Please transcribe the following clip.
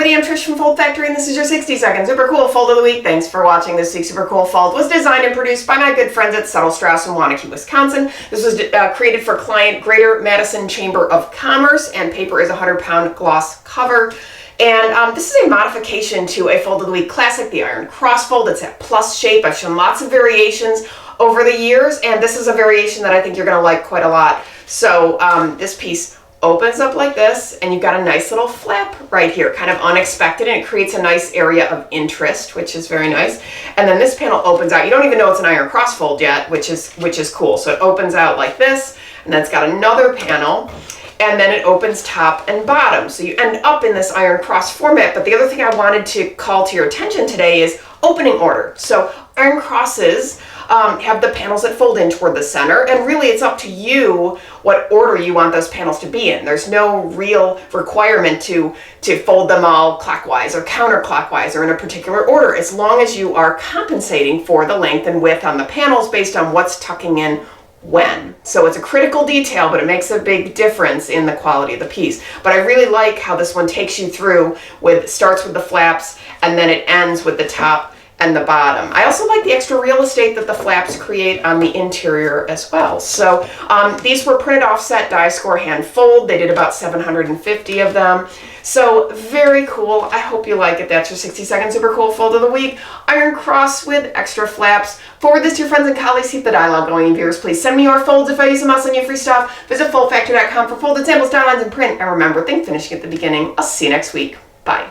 everybody, I'm Trish from Foldfactory, and this is your 60-second super cool fold of the week. Thanks for watching. This week's super cool fold was designed and produced by my good friends at Suttle-Straus in Waunakee, Wisconsin. This was created for client Greater Madison Chamber of Commerce, and paper is a 100-pound gloss cover. And this is a modification to a fold of the week classic, the iron cross fold. It's that plus shape. I've shown lots of variations over the years, and this is a variation that I think you're going to like quite a lot. So this piece opens up like this, and you've got a nice little flap right here, kind of unexpected, and it creates a nice area of interest, which is very nice. And then this panel opens out. You don't even know it's an iron cross fold yet, which is cool. So it opens out like this, and then it's got another panel, and then it opens top and bottom. So you end up in this iron cross format. But the other thing I wanted to call to your attention today is opening order. So iron crosses have the panels that fold in toward the center, and really it's up to you what order you want those panels to be in. There's no real requirement to fold them all clockwise or counterclockwise or in a particular order, as long as you are compensating for the length and width on the panels based on what's tucking in when. So it's a critical detail, but it makes a big difference in the quality of the piece. But I really like how this one takes you through starts with the flaps, and then it ends with the top and the bottom. I also like the extra real estate that the flaps create on the interior as well. So these were printed offset die score hand fold. They did about 750 of them. So very cool. I hope you like it. That's your 60-second super cool fold of the week. Iron cross with extra flaps. Forward this to your friends and colleagues. Keep the dialogue going. Viewers, please send me your folds if I use them. I'll send you free stuff. Visit foldfactory.com for folded samples, style lines, and print. And remember, think finishing at the beginning. I'll see you next week. Bye.